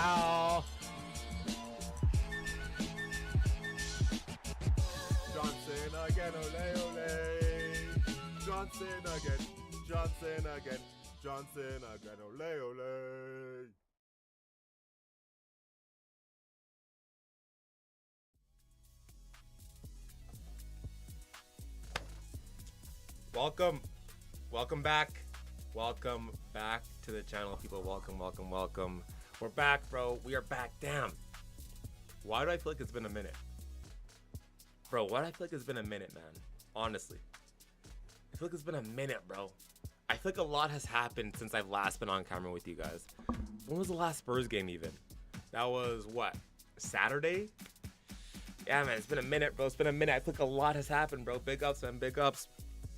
How? Johnson again, ole ole. Johnson again. Johnson again. Johnson again, ole ole. Welcome back to the channel, people. Welcome. We're back, bro. We are back. Damn. Why do I feel like it's been a minute? Bro, why do I feel like it's been a minute, man? Honestly. I feel like it's been a minute, bro. I feel like a lot has happened since I've last been on camera with you guys. When was the last Spurs game even? That was, what, Saturday? Yeah, man, it's been a minute, bro. It's been a minute. I feel like a lot has happened, bro. Big ups, man. Big ups.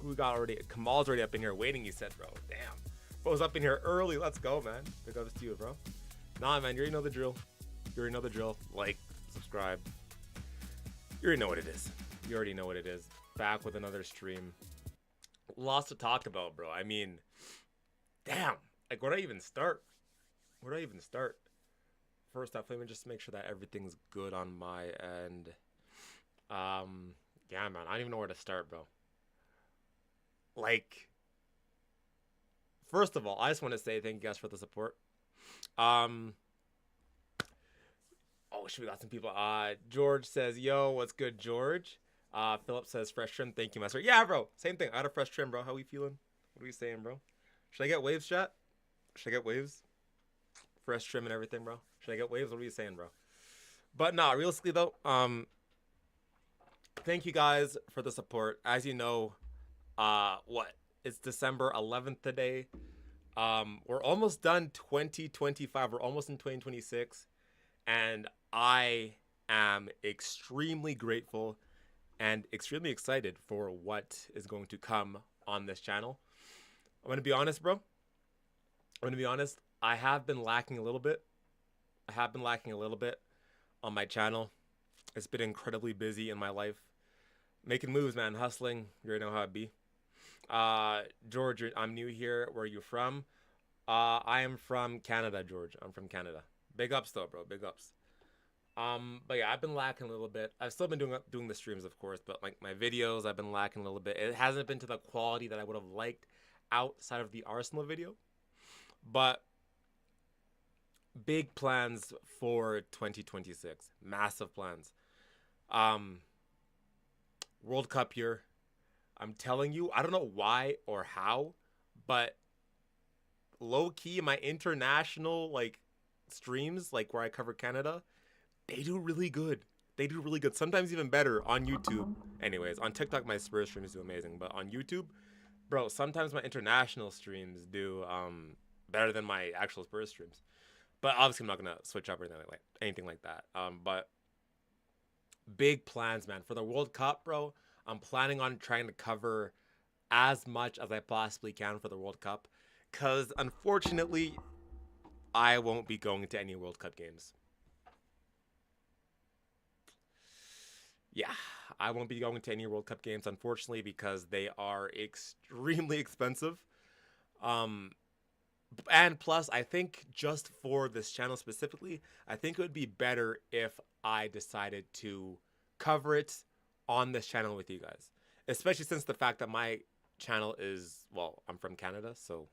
We got already, Kamal's already up in here waiting, he said, bro. Damn. Bro's up in here early. Let's go, man. Big ups to you, bro. Nah, man, you already know the drill. Like, subscribe. You already know what it is. Back with another stream. Lots to talk about, bro. I mean, damn. Like, where do I even start? First off, let me just make sure that everything's good on my end. Yeah, man. I don't even know where to start, bro. Like, first of all, I just want to say thank you guys for the support. Oh, we got some people. George says, yo, what's good, George? Philip says, fresh trim. Thank you, master. Yeah, bro. Same thing. I had a fresh trim, bro. How we feeling? What are we saying, bro? Should I get waves, chat? Should I get waves? Fresh trim and everything, bro. Should I get waves? What are you saying, bro? But nah, realistically though, thank you guys for the support. As you know, it's December 11th today. We're almost done 2025. We're almost in 2026, and I am extremely grateful and extremely excited for what is going to come on this channel. I'm gonna be honest, bro. I have been lacking a little bit. On my channel. It's been incredibly busy in my life. Making moves, man. Hustling. You already know how it be. George, I'm new here. Where are you from? I am from Canada, George. I'm from Canada. Big ups though, bro. Big ups. But yeah, I've been lacking a little bit. I've still been doing the streams, of course, but like my videos, I've been lacking a little bit. It hasn't been to the quality that I would have liked outside of the Arsenal video. But big plans for 2026. Massive plans. World Cup year. I'm telling you, I don't know why or how, but low key my international like streams, like where I cover Canada, they do really good. Sometimes even better on YouTube. Anyways, on TikTok my Spurs streams do amazing, but on YouTube, bro, sometimes my international streams do better than my actual Spurs streams. But obviously I'm not gonna switch up or anything like that. But big plans, man, for the World Cup, bro. I'm planning on trying to cover as much as I possibly can for the World Cup, because unfortunately I won't be going to any World Cup games. Yeah, I won't be going to any World Cup games, unfortunately, because they are extremely expensive. And plus, I think just for this channel specifically, I think it would be better if I decided to cover it on this channel with you guys. Especially since the fact that my channel is, well, I'm from Canada, so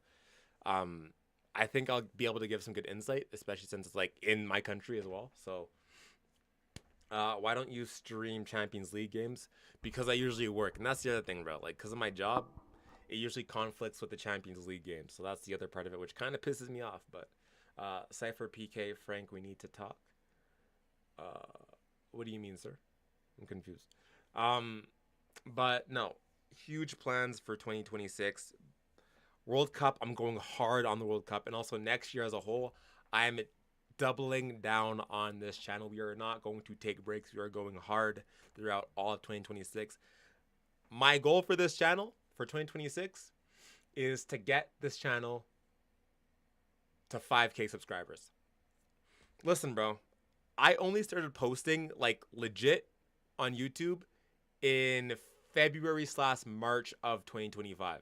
I think I'll be able to give some good insight, especially since it's like in my country as well. So why don't you stream Champions League games? Because I usually work, and that's the other thing, bro. Like, because of my job, it usually conflicts with the Champions League game. So that's the other part of it, which kind of pisses me off. But Cypher, PK, Frank, we need to talk. What do you mean, sir? I'm confused. But no, huge plans for 2026. World Cup, I'm going hard on the World Cup. And also next year as a whole, I'm doubling down on this channel. We are not going to take breaks. We are going hard throughout all of 2026. My goal for this channel for 2026 is to get this channel to 5K subscribers. Listen, bro, I only started posting like legit on YouTube in February/March of 2025.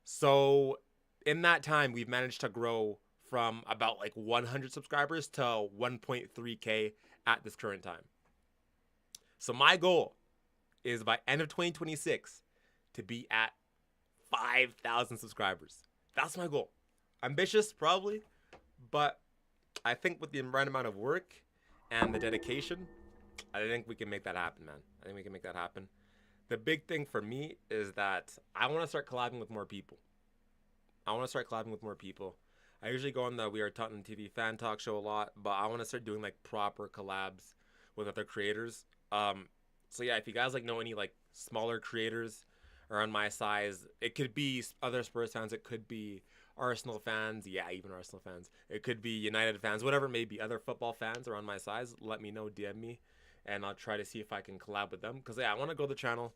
So in that time, we've managed to grow from about like 100 subscribers to 1.3K at this current time. So my goal is by end of 2026 to be at 5,000 subscribers. That's my goal. Ambitious, probably, but I think with the right amount of work and the dedication, I think we can make that happen, man. I think we can make that happen. The big thing for me is that I want to start collabing with more people. I usually go on the We Are Tottenham TV fan talk show a lot, but I want to start doing like proper collabs with other creators. So yeah, if you guys like know any like smaller creators around my size, it could be other Spurs fans, it could be Arsenal fans, yeah, even Arsenal fans. It could be United fans, whatever it may be, other football fans around my size, let me know, DM me, and I'll try to see if I can collab with them. Because yeah, I want to grow the channel.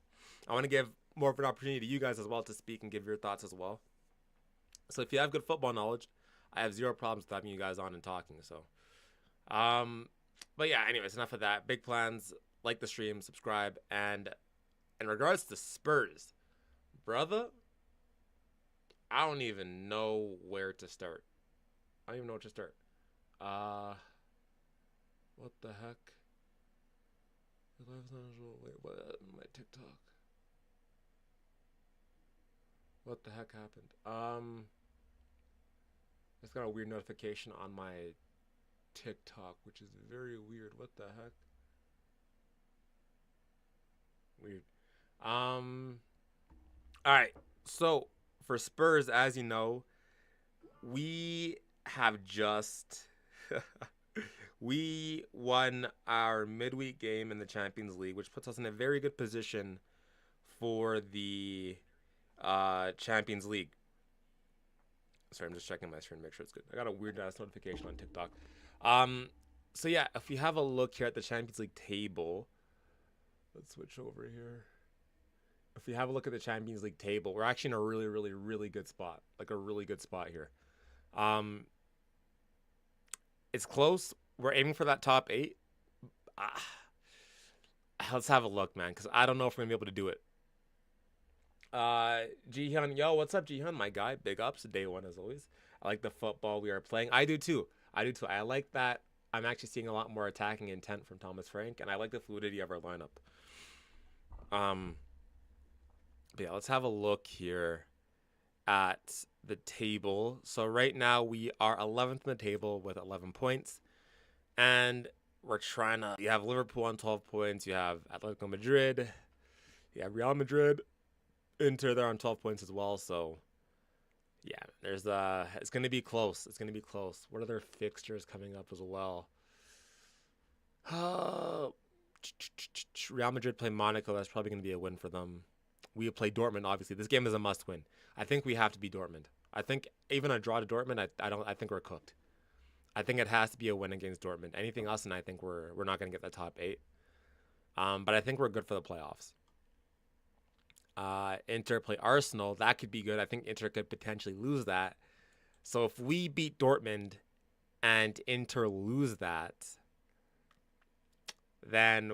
I want to give more of an opportunity to you guys as well to speak and give your thoughts as well. So if you have good football knowledge, I have zero problems with having you guys on and talking. So, but yeah, anyways, enough of that. Big plans. Like the stream, subscribe, and in regards to Spurs, brother, I don't even know where to start. I don't even know where to start. What the heck? Wait, what? My TikTok. What the heck happened? It's got a weird notification on my TikTok, which is very weird. What the heck? Weird. Alright. So for Spurs, as you know, we have just we won our midweek game in the Champions League, which puts us in a very good position for the Champions League. Sorry, I'm just checking my screen to make sure it's good. I got a weird ass notification on TikTok. So yeah, if you have a look here at the Champions League table, let's switch over here. If you have a look at the Champions League table, we're actually in a really, really, really good spot. Like a really good spot here. It's close. We're aiming for that top 8. Let's have a look, man, because I don't know if we're going to be able to do it. Jihyun, yo, what's up, Jihyun? My guy, big ups, day one as always. I like the football we are playing. I do too. I like that. I'm actually seeing a lot more attacking intent from Thomas Frank, and I like the fluidity of our lineup. But yeah, let's have a look here at the table. So right now we are 11th in the table with 11 points, and we're trying to. You have Liverpool on 12 points. You have Atletico Madrid. You have Real Madrid. Inter, they're on 12 points as well. So yeah, there's it's gonna be close. It's gonna be close. What are their fixtures coming up as well? Real Madrid play Monaco. That's probably gonna be a win for them. We play Dortmund. Obviously, this game is a must-win. I think we have to beat Dortmund. I think even a draw to Dortmund, I think we're cooked. I think it has to be a win against Dortmund. Anything else, and I think we're not gonna get the top 8. But I think we're good for the playoffs. Inter play Arsenal. That could be good. I think Inter could potentially lose that. So if we beat Dortmund and Inter lose that, then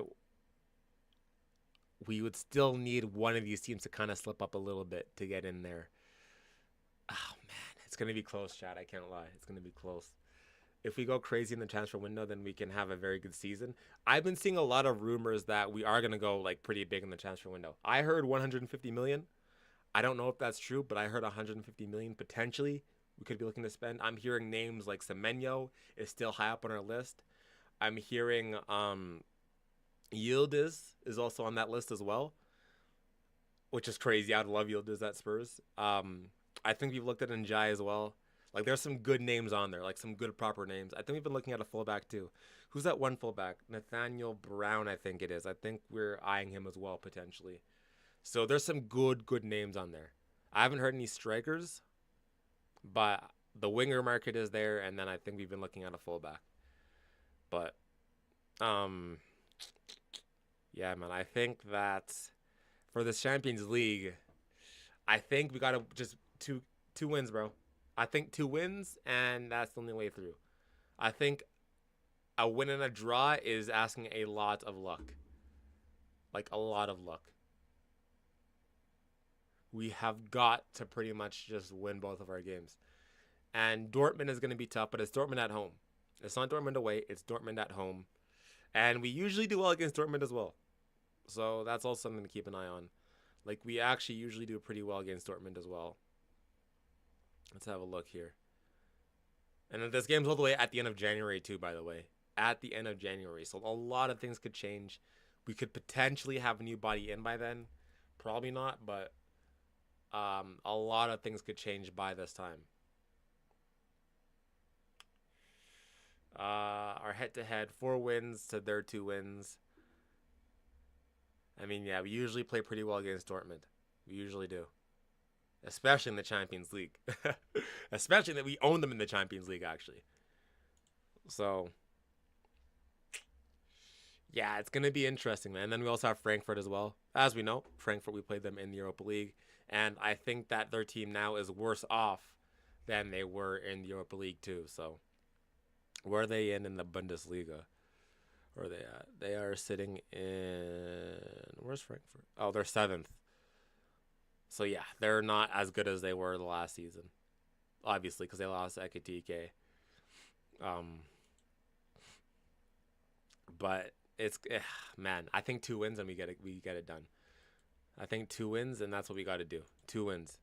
we would still need one of these teams to kind of slip up a little bit to get in there. Oh, man. It's going to be close, Chad. I can't lie. It's going to be close. If we go crazy in the transfer window, then we can have a very good season. I've been seeing a lot of rumors that we are going to go like pretty big in the transfer window. I heard 150 million. I don't know if that's true, but I heard 150 million potentially we could be looking to spend. I'm hearing names like Semenyo is still high up on our list. I'm hearing Yildiz is also on that list as well, which is crazy. I'd love Yildiz at Spurs. I think we've looked at Njai as well. Like, there's some good names on there, like some good proper names. I think we've been looking at a fullback too. Who's that one fullback? Nathaniel Brown, I think it is. I think we're eyeing him as well potentially. So there's some good names on there. I haven't heard any strikers, but the winger market is there, and then I think we've been looking at a fullback. But yeah, man, I think that for this Champions League, I think we gotta just two wins, bro. I think 2 wins, and that's the only way through. I think a win and a draw is asking a lot of luck. Like, a lot of luck. We have got to pretty much just win both of our games. And Dortmund is going to be tough, but it's Dortmund at home. It's not Dortmund away, it's Dortmund at home. And we usually do well against Dortmund as well. So that's also something to keep an eye on. Like, we actually usually do pretty well against Dortmund as well. Let's have a look here. And then this game's all the way at the end of January, too, by the way. At the end of January. So a lot of things could change. We could potentially have a new body in by then. Probably not, but a lot of things could change by this time. Our head-to-head, 4 wins to their 2 wins. I mean, yeah, we usually play pretty well against Dortmund. We usually do. Especially in the Champions League. Especially that we own them in the Champions League, actually. So, yeah, it's going to be interesting, man. And then we also have Frankfurt as well. As we know, Frankfurt, we played them in the Europa League. And I think that their team now is worse off than they were in the Europa League, too. So, where are they in the Bundesliga? Where are they at? They are sitting in... Where's Frankfurt? Oh, they're 7th. So, yeah, they're not as good as they were the last season. Obviously, because they lost Ekitike. But it's... man, I think 2 wins and we get it done. I think 2 wins and that's what we got to do. 2 wins.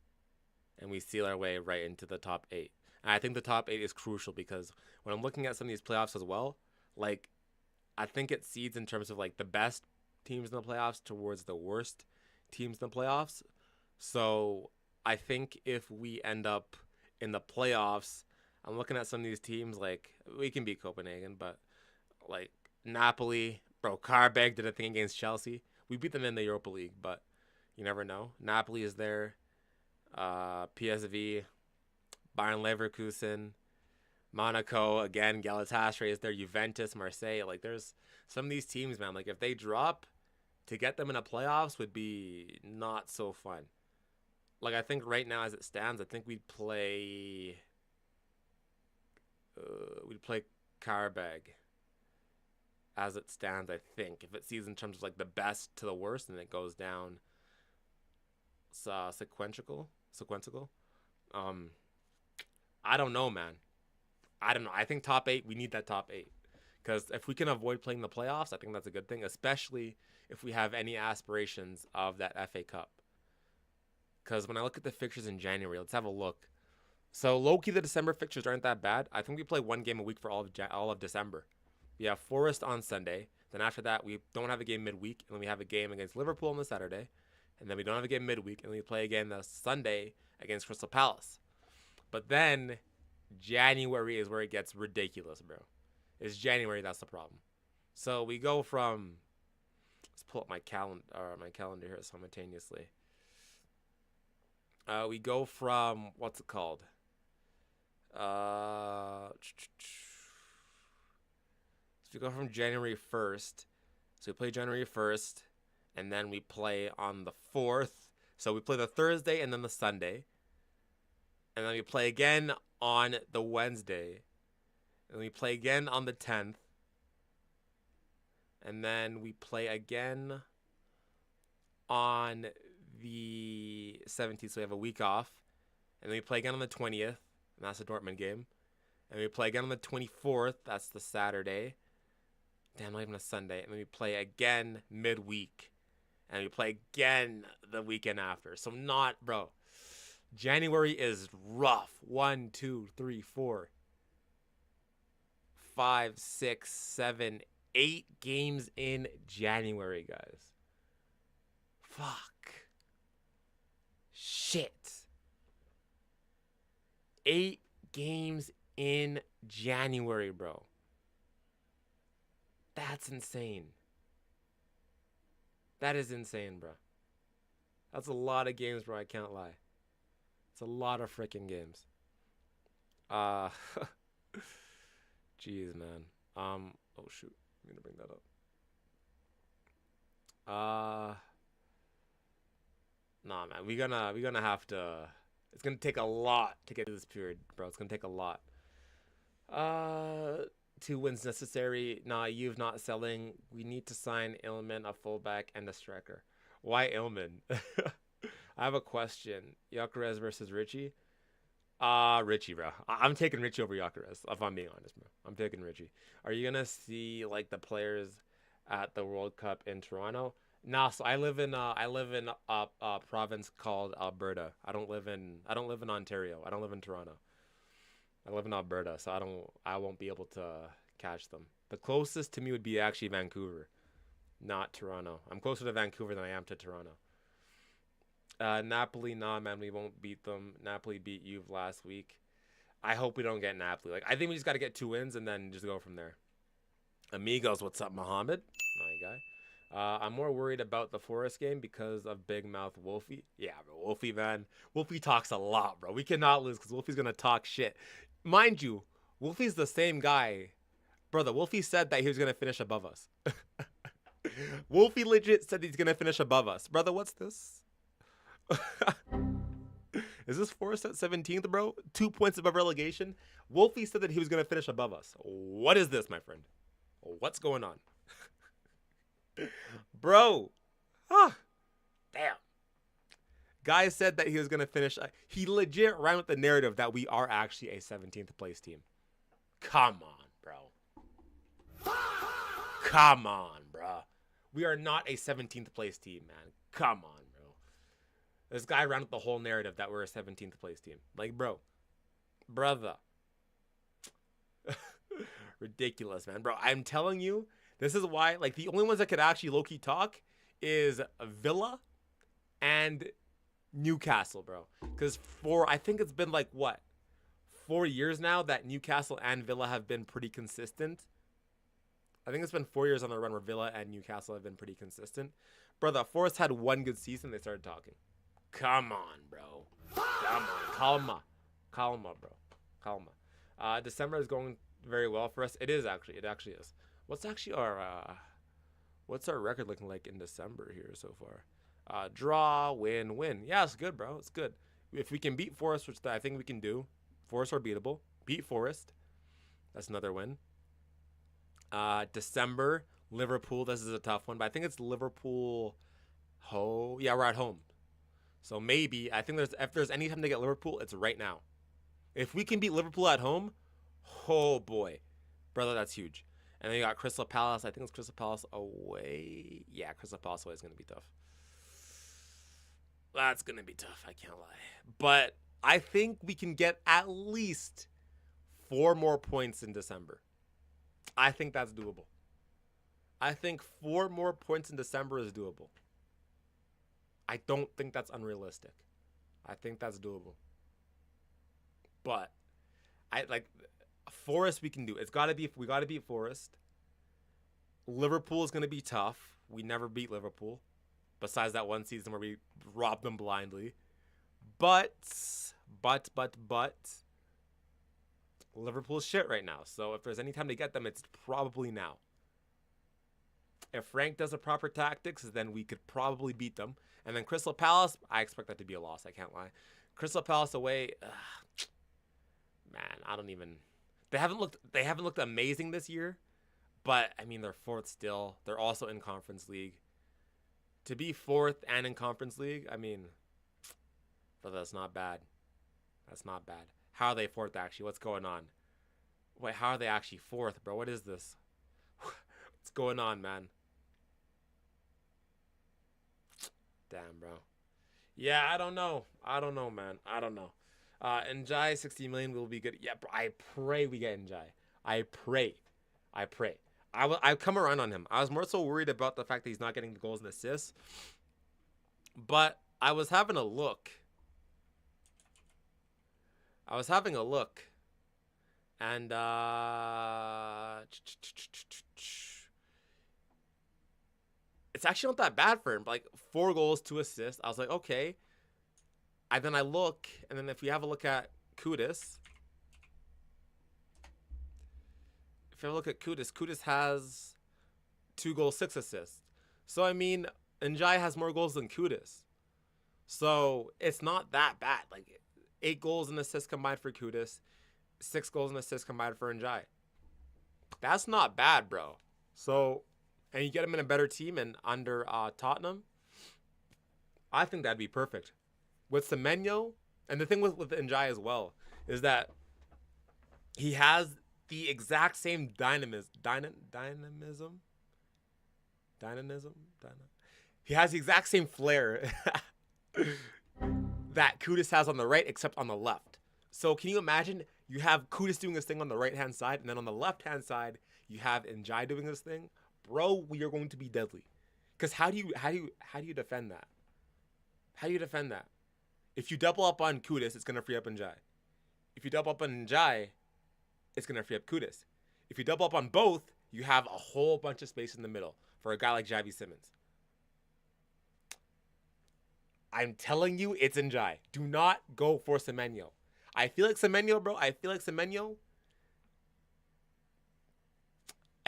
And we seal our way right into the top 8. And I think the top 8 is crucial because when I'm looking at some of these playoffs as well, like, I think it seeds in terms of, like, the best teams in the playoffs towards the worst teams in the playoffs. So I think if we end up in the playoffs, I'm looking at some of these teams, like, we can beat Copenhagen, but, like, Napoli, bro, Carbeck did a thing against Chelsea. We beat them in the Europa League, but you never know. Napoli is there. PSV, Bayern Leverkusen, Monaco, again, Galatasaray is there, Juventus, Marseille. Like, there's some of these teams, man, like, if they drop, to get them in a playoffs would be not so fun. Like, I think right now as it stands, I think we'd play Carbeck as it stands, I think. If it sees in terms of, like, the best to the worst, and it goes down sequential. I don't know, man. I don't know. I think top 8, we need that top 8. Because if we can avoid playing the playoffs, I think that's a good thing, especially if we have any aspirations of that FA Cup. Because when I look at the fixtures in January, let's have a look. So, low-key, the December fixtures aren't that bad. I think we play 1 game a week for all of December. We have Forest on Sunday. Then after that, we don't have a game midweek. And then we have a game against Liverpool on the Saturday. And then we don't have a game midweek. And we play again the Sunday against Crystal Palace. But then January is where it gets ridiculous, bro. It's January, that's the problem. So we go from... Let's pull up my calendar here simultaneously. We go from... What's it called? So we go from January 1st. So we play January 1st. And then we play on the 4th. So we play the Thursday and then the Sunday. And then we play again on the Wednesday. And we play again on the 10th. And then we play again on the 17th. So we have a week off. And then we play again on the 20th. And that's the Dortmund game. And we play again on the 24th. That's the Saturday. Damn, not even a Sunday. And then we play again midweek. And we play again the weekend after. So not, bro. January is rough. 1, 2, 3, 4, 5, 6, 7, 8 games in January, guys. Fuck. Shit. 8 games in January, bro. That's insane. That is insane, bro. That's a lot of games, bro. I can't lie. It's a lot of freaking games. Jeez, man. Oh shoot, I'm gonna bring that up. Nah, man. We're gonna have to. It's gonna take a lot to get to this period, bro. It's gonna take a lot. 2 wins necessary. Nah, you've not selling. We need to sign Illman, a fullback, and a striker. Why Illman? I have a question. Gyökeres versus Richie. Richie, bro. I'm taking Richie over Gyökeres, if I'm being honest, bro. I'm taking Richie. Are you gonna see like the players at the World Cup in Toronto? Nah, so I live in a province called Alberta. I don't live in Ontario. I don't live in Toronto. I live in Alberta, so I won't be able to catch them. The closest to me would be actually Vancouver, not Toronto. I'm closer to Vancouver than I am to Toronto. Napoli, nah, man, we won't beat them. Napoli beat you last week. I hope we don't get Napoli. Like, I think we just got to get 2 wins and then just go from there. Amigos, what's up, Mohammed? My guy. I'm more worried about the Forest game because of Big Mouth Wolfie. Yeah, bro, Wolfie, man. Wolfie talks a lot, bro. We cannot lose because Wolfie's going to talk shit. Mind you, Wolfie's the same guy. Brother, Wolfie said that he was going to finish above us. Wolfie legit said he's going to finish above us. Brother, what's this? Is this Forest at 17th, bro? 2 points above relegation? Wolfie said that he was going to finish above us. What is this, my friend? What's going on? Bro. Ah, damn. Guy said that he was going to finish. He legit ran with the narrative that we are actually a 17th place team. Come on, bro. Come on, bro. We are not a 17th place team, man. Come on, bro. This guy ran with the whole narrative that we're a 17th place team. Like, bro. Brother. Ridiculous, man. Bro, I'm telling you, this is why, like, the only ones that could actually low-key talk is Villa and Newcastle, bro. Because I think it's been, like, what? 4 years now that Newcastle and Villa have been pretty consistent. I think it's been 4 years on the run where Villa and Newcastle have been pretty consistent. Brother, Forest had one good season, they started talking. Come on, bro. Come on. Calma, bro. Calma. December is going very well for us. It actually is. What's our record looking like in December here so far? Draw, win. Yeah, it's good, bro. It's good. If we can beat Forest, which I think we can do, Forest are beatable. Beat Forest. That's another win. December, Liverpool. This is a tough one, but I think it's Liverpool. Yeah, we're at home. So maybe, I think if there's any time to get Liverpool, it's right now. If we can beat Liverpool at home, oh boy. Brother, that's huge. And then you got Crystal Palace. I think it's Crystal Palace away. Yeah, Crystal Palace away is going to be tough. That's going to be tough, I can't lie. But I think we can get at least 4 more points in December. I think that's doable. I think 4 more points in December is doable. I don't think that's unrealistic. I think that's doable. But Forest we can do. We gotta beat Forest. Liverpool is gonna be tough. We never beat Liverpool. Besides that one season where we robbed them blindly. But Liverpool's shit right now. So if there's any time to get them, it's probably now. If Frank does the proper tactics, then we could probably beat them. And then Crystal Palace, I expect that to be a loss. I can't lie. Crystal Palace away, man, I don't even. They haven't looked amazing this year, but I mean they're 4th still. They're also in Conference League. To be 4th and in Conference League, I mean, but that's not bad. That's not bad. How are they 4th actually? What's going on? Wait, how are they actually 4th, bro? What is this? What's going on, man? Damn, bro. Yeah, I don't know, man. I don't know. Njai 60 million will be good. Yeah, bro, I pray we get Njai. I pray. I've come around on him. I was more so worried about the fact that he's not getting the goals and assists. But I was having a look. And it's actually not that bad for him. Like 4 goals, 2 assists. I was like, okay. And then I look, and then if we have a look at Kudus, Kudus has 2 goals, 6 assists. So I mean, Njai has more goals than Kudus. So it's not that bad. Like 8 goals and assists combined for Kudus, 6 goals and assists combined for Njai. That's not bad, bro. So, and you get him in a better team and under Tottenham, I think that'd be perfect. With Semenyo, and the thing with Njai as well is that he has the exact same dynamism. He has the exact same flair that Kudus has on the right, except on the left. So can you imagine you have Kudus doing this thing on the right hand side, and then on the left hand side you have Njai doing this thing, bro? We are going to be deadly. Because how do you defend that? How do you defend that? If you double up on Kudus, it's gonna free up Njai. If you double up on Njai, it's gonna free up Kudus. If you double up on both, you have a whole bunch of space in the middle for a guy like Xavi Simons. I'm telling you, it's Njai. Do not go for Semenyo. I feel like Semenyo, bro. I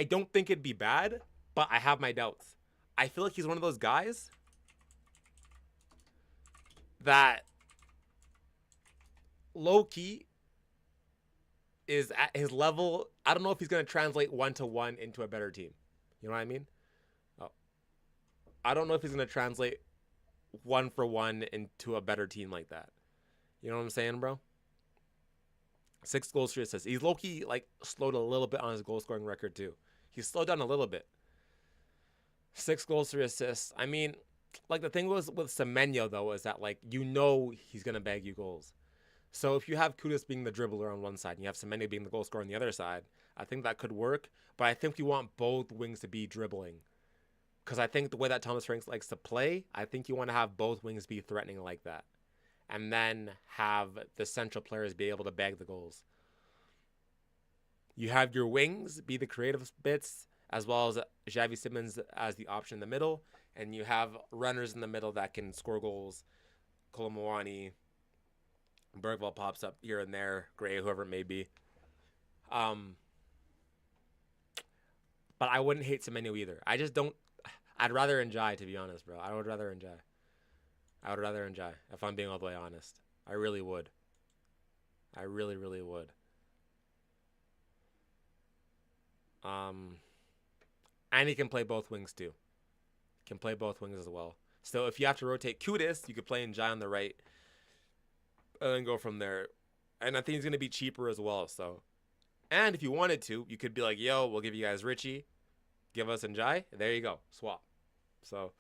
don't think it'd be bad, but I have my doubts. I feel like he's one of those guys that low-key is at his level. I don't know if he's going to translate 1-to-1 into a better team. You know what I mean? Oh. I don't know if he's going to translate 1-for-1 into a better team like that. You know what I'm saying, bro? 6 goals, 3 assists. He's low-key, like, slowed a little bit on his goal-scoring record, too. He's slowed down a little bit. 6 goals, 3 assists. I mean, like, the thing was with Semenyo, though, is that, like, you know he's going to bag you goals. So if you have Kudus being the dribbler on one side and you have Semenyo being the goal scorer on the other side, I think that could work. But I think you want both wings to be dribbling. Because I think the way that Thomas Frank likes to play, I think you want to have both wings be threatening like that. And then have the central players be able to bag the goals. You have your wings be the creative bits, as well as Xavi Simons as the option in the middle. And you have runners in the middle that can score goals. Kolomwani, Bergvall pops up here and there, Gray, whoever it may be. But I wouldn't hate Semenyo either. I just don't. I'd rather Njai, to be honest, bro. I would rather Njai, if I'm being all the way honest. I really would. I really, really would. And he can play both wings, too. Can play both wings as well. So if you have to rotate Kudus, you could play Njai on the right. And then go from there. And I think he's going to be cheaper as well. So, and if you wanted to, you could be like, yo, we'll give you guys Richie. Give us Njai. There you go. Swap. So,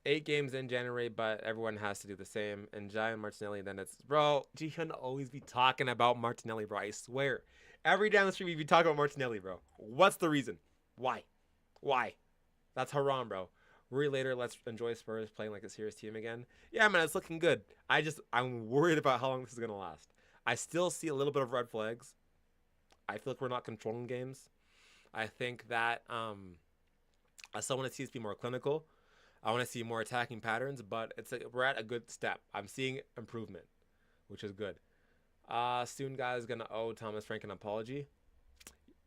8 games in January, but everyone has to do the same. Njai and Martinelli, then it's, bro, you shouldn't always be talking about Martinelli, bro. I swear. Every down the street, we be talking about Martinelli, bro. What's the reason? Why? That's haram, bro. Worry later, let's enjoy Spurs playing like a serious team again. Yeah, man, it's looking good. I'm worried about how long this is going to last. I still see a little bit of red flags. I feel like we're not controlling games. I think that I still want to see us be more clinical. I want to see more attacking patterns, but we're at a good step. I'm seeing improvement, which is good. Soon, guys, going to owe Thomas Frank an apology.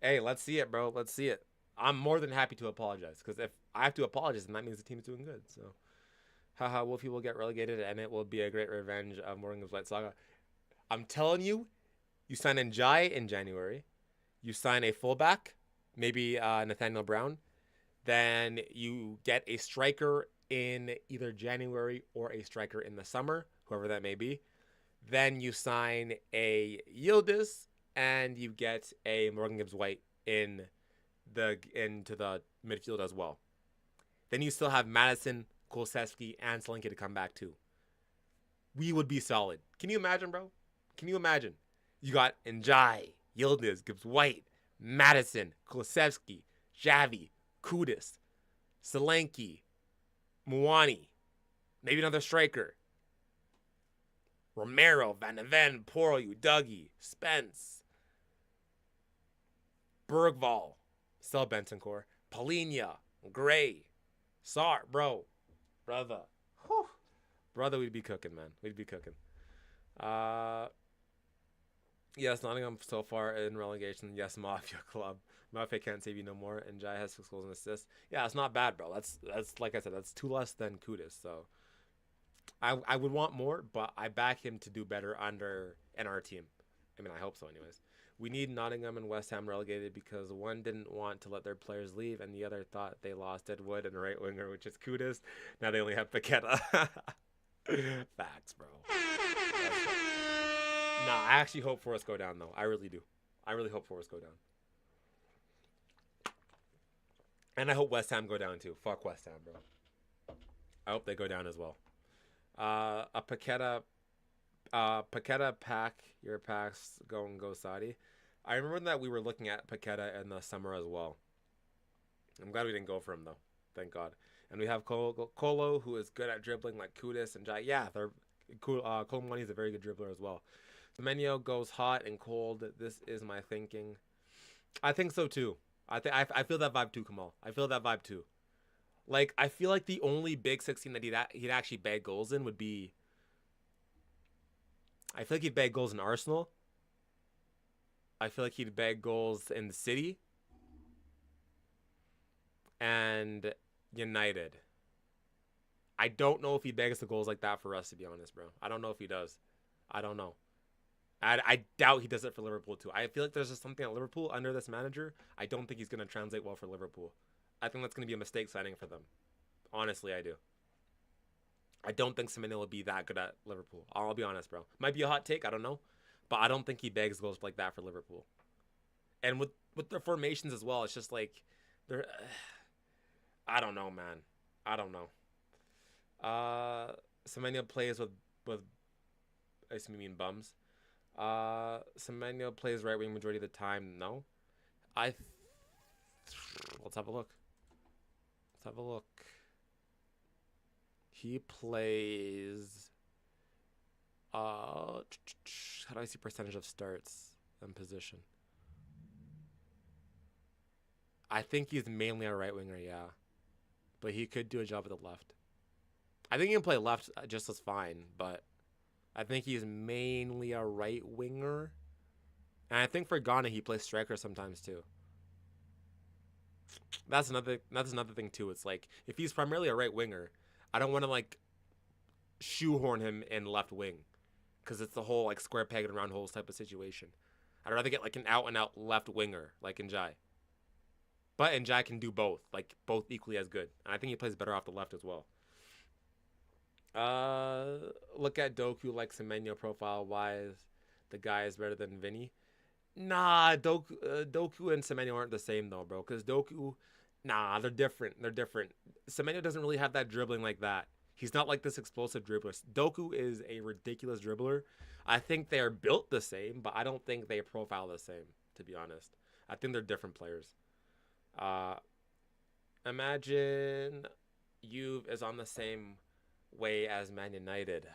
Hey, let's see it, bro. Let's see it. I'm more than happy to apologize, because if I have to apologize, then that means the team's doing good. So, haha, Wolfie will get relegated, and it will be a great revenge of Mourinho's White Saga. I'm telling you, you sign Njai in January, you sign a fullback, maybe Nathaniel Brown, then you get a striker in either January or a striker in the summer, whoever that may be. Then you sign a Yildiz, and you get a Morgan Gibbs-White into the midfield as well. Then you still have Madison, Kulusevski, and Solanke to come back too. We would be solid. Can you imagine, bro? Can you imagine? You got Njai, Yildiz, Gibbs-White, Madison, Kulusevski, Xavi, Kudus, Solanke, Muani, maybe another striker. Romero, Van de Ven, Porro, Dougie, Spence, Bergvall, still Bentancur, Polina, Gray, Sarr, brother. Whew. Brother, we'd be cooking, man. We'd be cooking. Yes, Nottingham so far in relegation. Yes, Mafia Club. Mafia can't save you no more. And Jai has 6 goals and assists. Yeah, it's not bad, bro. That's like I said, that's 2 less than Kudus. So I would want more, but I back him to do better in our team. I mean, I hope so anyways. We need Nottingham and West Ham relegated because one didn't want to let their players leave and the other thought they lost Ed Wood and a right winger, which is Kudus. Now they only have Paqueta. Facts, bro. Nah, I actually hope Forest go down though. I really do. I really hope Forest go down. And I hope West Ham go down too. Fuck West Ham, bro. I hope they go down as well. A Paqueta pack. Your packs go Saudi. I remember that we were looking at Paqueta in the summer as well. I'm glad we didn't go for him though. Thank God. And we have Colo, who is good at dribbling like Kudus and Jai. Yeah, they're cool. Colomani is a very good dribbler as well. Semenyo goes hot and cold. This is my thinking. I think so too. I feel that vibe too, Kamal. I feel that vibe too. Like, I feel like the only Big 16 that he'd actually bag goals in would be... I feel like he'd bag goals in Arsenal. I feel like he'd bag goals in the City. And United. I don't know if he bags the goals like that for us, to be honest, bro. I don't know if he does. I don't know. I doubt he does it for Liverpool, too. I feel like there's just something at Liverpool under this manager. I don't think he's going to translate well for Liverpool. I think that's going to be a mistake signing for them. Honestly, I do. I don't think Semenyo will be that good at Liverpool. I'll be honest, bro. Might be a hot take, I don't know. But I don't think he bags goals like that for Liverpool. And with the formations as well, it's just like... they're. I don't know, man. I don't know. Semenyo plays with I mean bums. Semenyo plays right wing majority of the time. No. Let's have a look. Let's have a look. He plays... how do I see percentage of starts and position? I think he's mainly a right winger, yeah. But he could do a job at the left. I think he can play left just as fine, but I think he's mainly a right winger. And I think for Ghana, he plays striker sometimes too. That's another thing too. It's like, if he's primarily a right winger, I don't want to like shoehorn him in left wing, because it's the whole like square peg and round holes type of situation. I'd rather get like an out and out left winger like Njai. But Njai can do both, like both equally as good. And I think he plays better off the left as well. Look at Doku like Semenyo profile wise. The guy is better than Vinny. Nah, Doku and Semenyo aren't the same though, bro. Because Doku, nah, they're different. They're different. Semenyo doesn't really have that dribbling like that. He's not like this explosive dribbler. Doku is a ridiculous dribbler. I think they are built the same, but I don't think they profile the same, to be honest. I think they're different players. Imagine Juve is on the same way as Man United.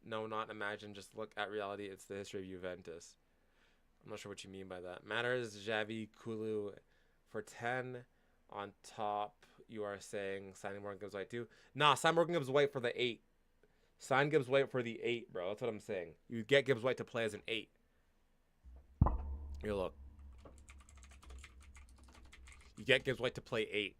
No, not imagine. Just look at reality. It's the history of Juventus. I'm not sure what you mean by that. Matters Xavi, Kulu for 10 on top. You are saying signing Morgan Gibbs White too? Nah, sign Morgan Gibbs White for the 8. Sign Gibbs White for the 8, bro. That's what I'm saying. You get Gibbs White to play as an 8. Here, look. You get Gibbs White to play 8.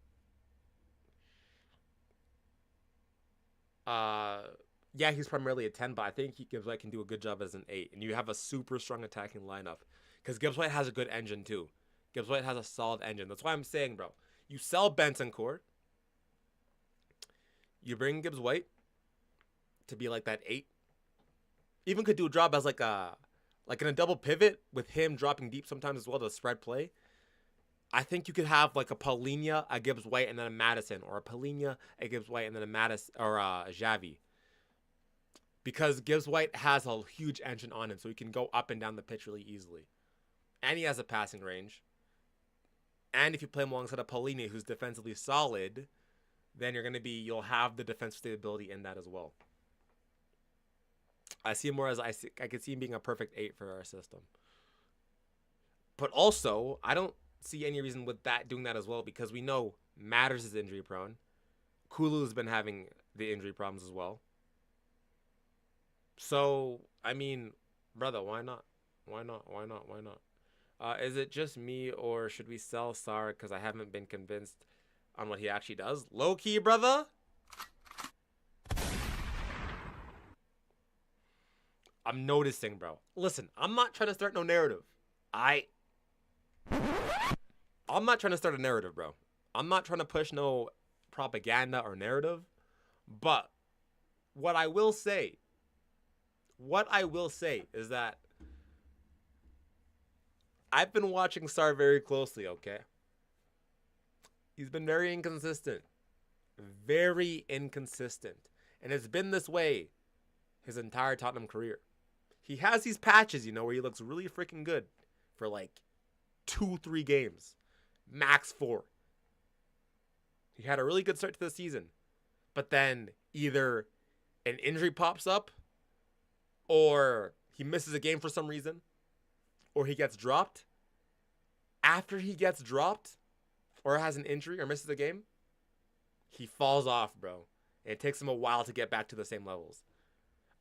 Yeah, he's primarily a 10, but I think Gibbs White can do a good job as an 8. And you have a super strong attacking lineup. Because Gibbs White has a good engine, too. Gibbs White has a solid engine. That's why I'm saying, bro. You sell Bentancur. You bring Gibbs White to be like that 8. Even could do a job as like in a double pivot with him dropping deep sometimes as well to spread play. I think you could have like a Paulinho, a Gibbs White, and then a Madison, or a Paulinho, a Gibbs White, and then a Madison or a Xavi. Because Gibbs White has a huge engine on him, so he can go up and down the pitch really easily, and he has a passing range. And if you play him alongside a Paulinho, who's defensively solid, then you'll have the defensive stability in that as well. I see him more as I could see him being a perfect 8 for our system. But also, I don't see any reason with that doing that as well, because we know Matters is injury prone. Kulu's been having the injury problems as well. So, I mean, brother, why not? Why not? Why not? Why not? Is it just me, or should we sell Sarr because I haven't been convinced on what he actually does? Low key, brother. I'm noticing, bro. Listen, I'm not trying to start no narrative. I'm not trying to start a narrative, bro. I'm not trying to push no propaganda or narrative. But what I will say what I will say is that I've been watching Sarr very closely, okay? He's been very inconsistent. Very inconsistent. And it's been this way his entire Tottenham career. He has these patches, where he looks really freaking good for like 2-3 games. Max 4. He had a really good start to the season. But then either an injury pops up, or he misses a game for some reason, or he gets dropped. After he gets dropped, or has an injury, or misses a game, he falls off, bro. And it takes him a while to get back to the same levels.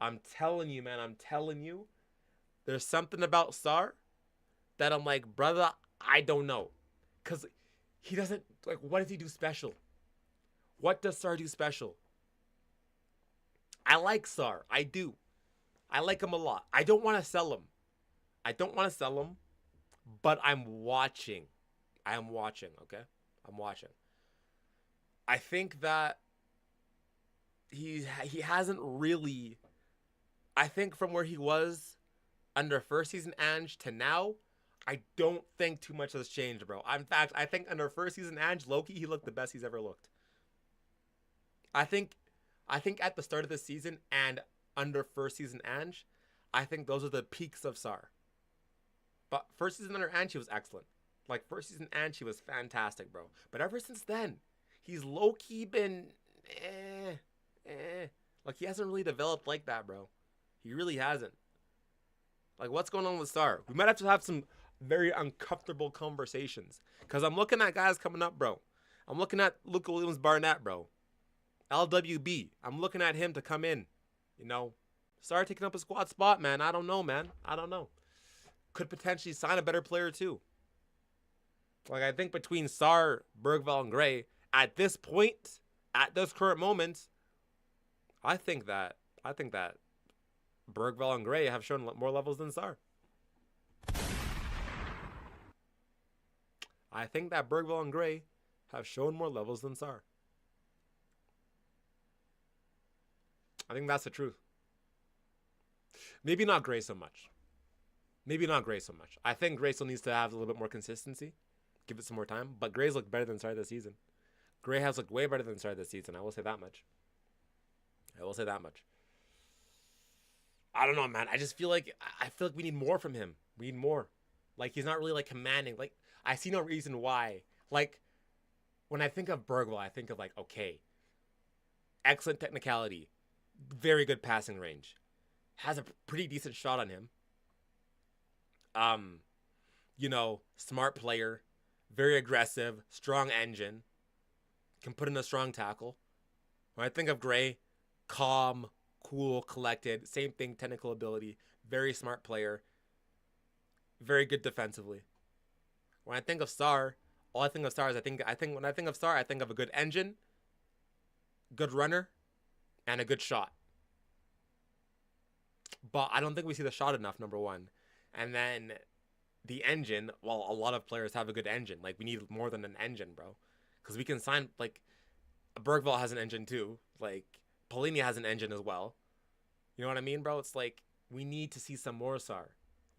I'm telling you, man. I'm telling you. There's something about Sarr that I'm like, brother, I don't know. Because he doesn't, like, what does he do special? What does Sarr do special? I like Sarr. I do. I like him a lot. I don't want to sell him. But I'm watching. I am watching, okay? I'm watching. I think that he hasn't really... I think from where he was under first season Ange to now, I don't think too much has changed, bro. In fact, I think under first season Ange, low-key, he looked the best he's ever looked. I think at the start of the season and under first season Ange, I think those are the peaks of Sarr. But first season under Ange, he was excellent. Like, first season Ange, he was fantastic, bro. But ever since then, he's low-key been Like, he hasn't really developed like that, bro. He really hasn't. Like, what's going on with Sarr? We might have to have some very uncomfortable conversations. Because I'm looking at guys coming up, bro. I'm looking at Luke Williams-Barnett, bro. LWB. I'm looking at him to come in. Sarr taking up a squad spot, man. I don't know, man. I don't know. Could potentially sign a better player, too. Like, I think between Sarr, Bergvall, and Gray, at this point, at this current moment, I think that Bergvall and Gray have shown more levels than Sarr. I think that Bergvall and Gray have shown more levels than Sarr. I think that's the truth. Maybe not Gray so much. I think Gray still needs to have a little bit more consistency. Give it some more time. But Gray's looked better than Sarr this season. Gray has looked way better than Sarr this season. I will say that much. I don't know, man. I just feel like we need more from him. We need more. Like, he's not really, like, commanding. Like, I see no reason why. Like, when I think of Bergvall, I think of, like, okay, excellent technicality, very good passing range, has a pretty decent shot on him. Smart player, very aggressive, strong engine, can put in a strong tackle. When I think of Gray, calm, cool, collected, same thing, technical ability, very smart player, very good defensively. When I think of Sarr, all I think of Sarr is when I think of Sarr, I think of a good engine, good runner, and a good shot. But I don't think we see the shot enough, number one. And then the engine, well, a lot of players have a good engine. Like, we need more than an engine, bro. Because we can sign, like, Bergvall has an engine too. Like, Polini has an engine as well. You know what I mean, bro? It's like, we need to see some more Sarr.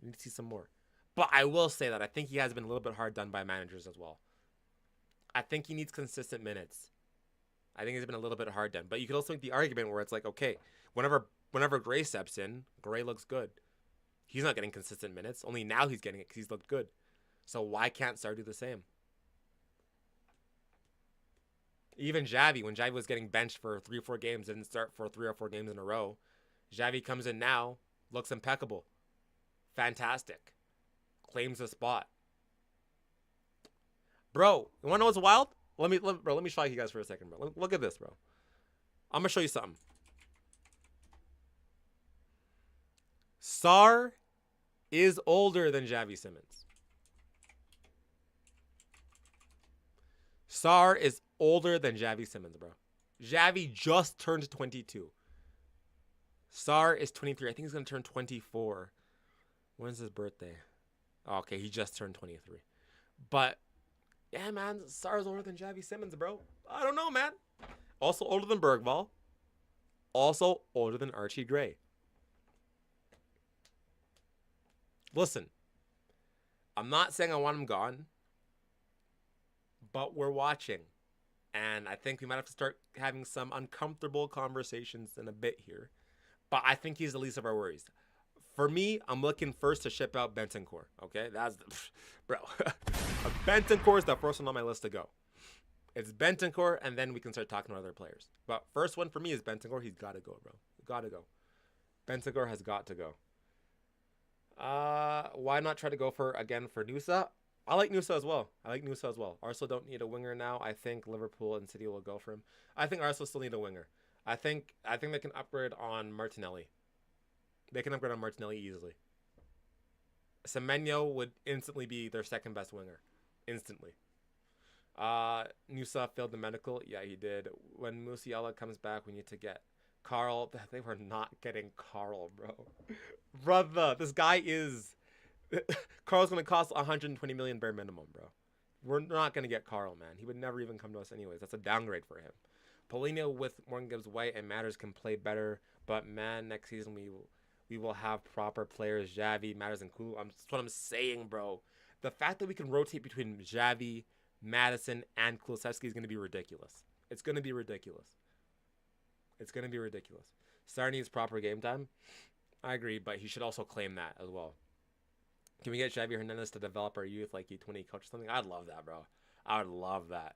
We need to see some more. But I will say that I think he has been a little bit hard done by managers as well. I think he needs consistent minutes. I think he's been a little bit hard done. But you could also make the argument where it's like, okay, whenever Gray steps in, Gray looks good. He's not getting consistent minutes. Only now he's getting it because he's looked good. So why can't Sarr do the same? Even Xavi, when Xavi was getting benched for 3 or 4 games, didn't start for 3 or 4 games in a row. Xavi comes in now, looks impeccable. Fantastic. Claims the spot. Bro, you want to know what's wild? Let me shock you guys for a second, bro. Look at this, bro. I'm going to show you something. Sarr is older than Xavi Simons. Sarr is older than Xavi Simons, bro. Xavi just turned 22. Sarr is 23. I think he's going to turn 24. When's his birthday? Oh, okay, he just turned 23. But, yeah, man, Sarr's older than Xavi Simons, bro. I don't know, man. Also older than Bergvall. Also older than Archie Gray. Listen, I'm not saying I want him gone, but we're watching. And I think we might have to start having some uncomfortable conversations in a bit here. But I think he's the least of our worries. For me, I'm looking first to ship out Bentancur. Okay, that's the, bro. Bentancur is the first one on my list to go. It's Bentancur, and then we can start talking about other players. But first one for me is Bentancur. He's got to go, bro. Got to go. Bentancur has got to go. Why not try to go for Nusa? I like Nusa as well. Arsenal don't need a winger now. I think Liverpool and City will go for him. I think Arsenal still need a winger. I think they can upgrade on Martinelli. They can upgrade on Martinelli easily. Semenyo would instantly be their second best winger. Instantly. Nusa failed the medical. Yeah, he did. When Musiala comes back, we need to get Carl. They were not getting Carl, bro. Brother, this guy is... Carl's going to cost 120 million bare minimum, bro. We're not going to get Carl, man. He would never even come to us anyways. That's a downgrade for him. Polino with Morgan Gibbs White and Matters can play better, but man, next season we will have proper players. Xavi, Matters, and Kulu. That's what I'm saying, bro. The fact that we can rotate between Xavi, Madison, and Kulusevski is going to be ridiculous. It's going to be ridiculous. Sarr needs proper game time. I agree, but he should also claim that as well. Can we get Xavi Hernandez to develop our youth like U20 coach or something? I'd love that, bro. I would love that.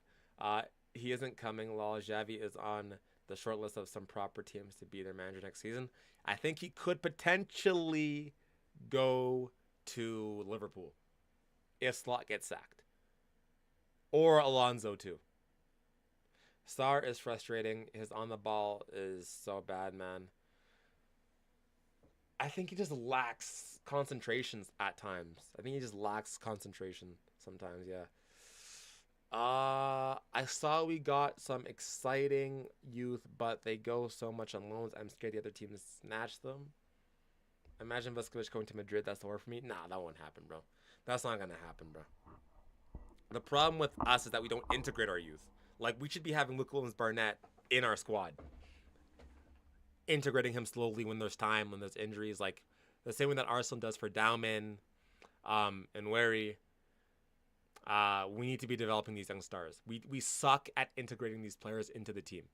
He isn't coming. Lol. Xavi is on the short list of some proper teams to be their manager next season. I think he could potentially go to Liverpool if Slot gets sacked. Or Alonso too. Sarr is frustrating. His on the ball is so bad, man. I think he just lacks concentration at times. Sometimes, yeah. I saw we got some exciting youth, but they go so much on loans. I'm scared the other team snatch them. Imagine Vuskovic going to Madrid. That's the word for me. Nah, that won't happen, bro. That's not gonna happen, bro. The problem with us is that we don't integrate our youth. Like, we should be having Luke Williams-Barnett in our squad. Integrating him slowly when there's time, when there's injuries, like the same way that Arsenal does for Dauman and Wary. We need to be developing these young stars. We suck at integrating these players into the team.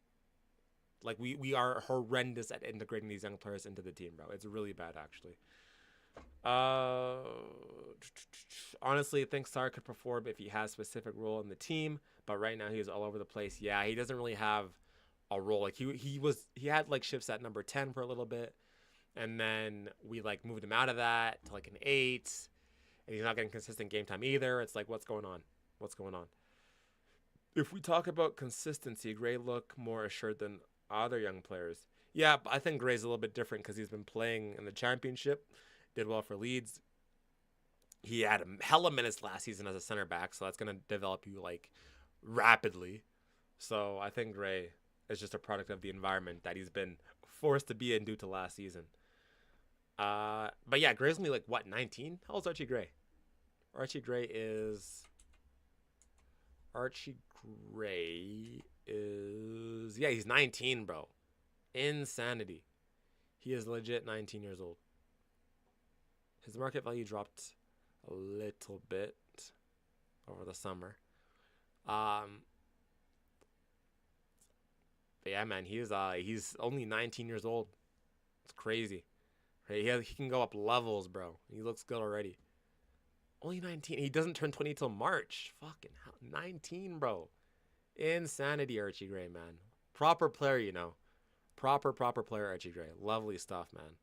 Like, we are horrendous at integrating these young players into the team, bro. It's really bad, actually. Honestly, I think Sarr could perform if he has a specific role in the team, but right now he's all over the place. Yeah, he doesn't really have a role. Like, he had like shifts at number 10 for a little bit, and then we like moved him out of that to like an 8, and he's not getting consistent game time either. It's like, what's going on? If we talk about consistency, Gray look more assured than other young players. Yeah, but I think Gray's a little bit different because he's been playing in the championship, did well for Leeds. He had a hella minutes last season as a center back, so that's going to develop you like rapidly. So I think Gray is just a product of the environment that he's been forced to be in due to last season. But yeah, Gray's only like, what, 19? How old's Archie Gray? Archie Gray is, yeah, he's 19, bro. Insanity. He is legit 19 years old. His market value dropped a little bit over the summer. But yeah, man, he's only 19 years old. It's crazy. Right? He can go up levels, bro. He looks good already. Only 19. He doesn't turn 20 till March. Fucking hell. 19, bro. Insanity, Archie Gray, man. Proper player, you know. Proper player, Archie Gray. Lovely stuff, man.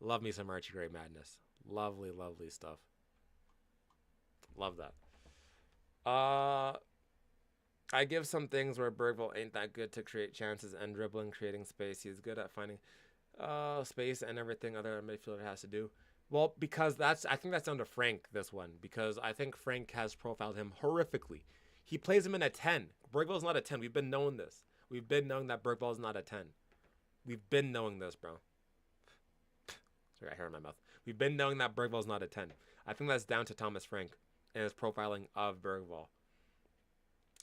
Love me some Archie Gray madness. Lovely stuff. Love that. I give some things where Bergvall ain't that good to create chances and dribbling, creating space. He's good at finding space and everything other midfielder has to do. Well, because I think that's down to Frank, this one. Because I think Frank has profiled him horrifically. He plays him in a 10. Bergvall's not a 10. We've been knowing this. We've been knowing that Bergvall's not a 10. We've been knowing this, bro. Sorry, I hair in my mouth. We've been knowing that Bergvall's not a 10. I think that's down to Thomas Frank and his profiling of Bergvall.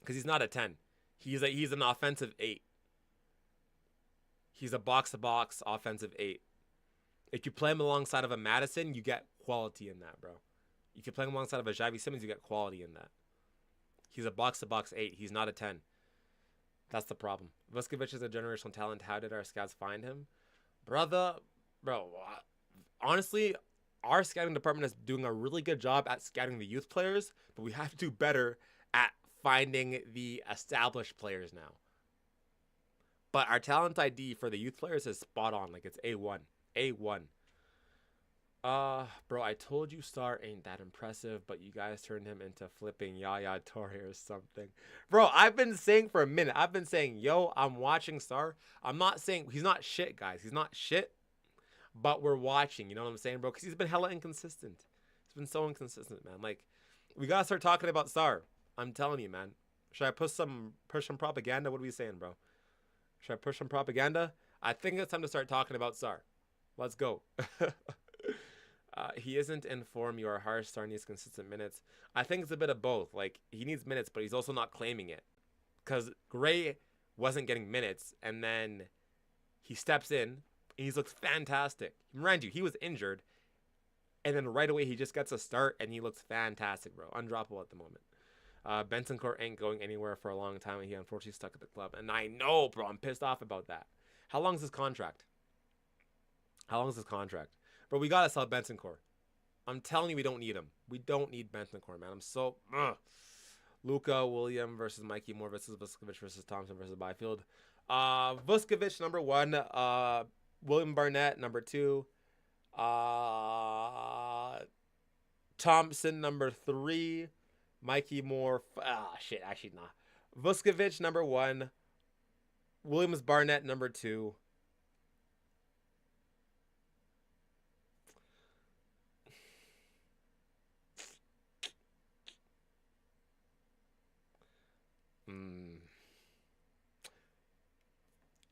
Because he's not a 10. He's an offensive 8. He's a box-to-box offensive 8. If you play him alongside of a Madison, you get quality in that, bro. You can play him alongside of a Xavi Simons, you get quality in that. He's a box-to-box 8. He's not a 10. That's the problem. Vuskovic is a generational talent. How did our scouts find him? Bro, honestly, our scouting department is doing a really good job at scouting the youth players, but we have to do better at finding the established players now. But our talent ID for the youth players is spot on. Like, it's A1. A1. Bro, I told you Star ain't that impressive, but you guys turned him into flipping Yaya Toure or something. Bro, I've been saying for a minute. I've been saying, yo, I'm watching Star. I'm not saying he's not shit, guys. He's not shit, but we're watching. You know what I'm saying, bro? Because he's been hella inconsistent. He's been so inconsistent, man. Like, we gotta start talking about Star. I'm telling you, man. Should I push some propaganda? What are we saying, bro? Should I push some propaganda? I think it's time to start talking about Sar. Let's go. He isn't in form. You are harsh. Sar needs consistent minutes. I think it's a bit of both. Like, he needs minutes, but he's also not claiming it. Because Gray wasn't getting minutes, and then he steps in, and he looks fantastic. Mind you, he was injured, and then right away he just gets a start, and he looks fantastic, bro. Undroppable at the moment. Benson Court ain't going anywhere for a long time, and he unfortunately stuck at the club. And I know, bro, I'm pissed off about that. How long is his contract? Bro, we gotta sell Benson Court. I'm telling you, we don't need him. We don't need Benson Court, man. I'm so... Luka, William versus Mikey Moore versus Vuskovic versus Thompson versus Byfield. Vuskovic, number 1. William Barnett, number 2. Thompson, number 3. Mikey Moore. Actually, nah. Vuskovic, number 1. Williams Barnett, number 2.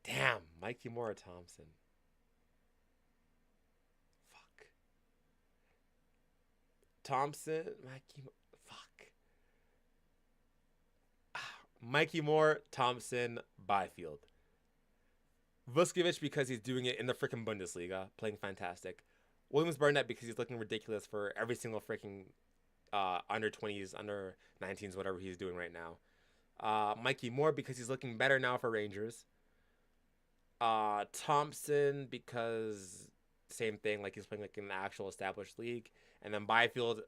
Damn, Mikey Moore or Thompson. Fuck. Thompson, Mikey Moore. Fuck. Mikey Moore, Thompson, Byfield. Vuskovic because he's doing it in the freaking Bundesliga, playing fantastic. Williams Barnett because he's looking ridiculous for every single freaking under 20s, under 19s, whatever he's doing right now. Mikey Moore because he's looking better now for Rangers. Thompson because same thing, like he's playing like in an actual established league. And then Byfield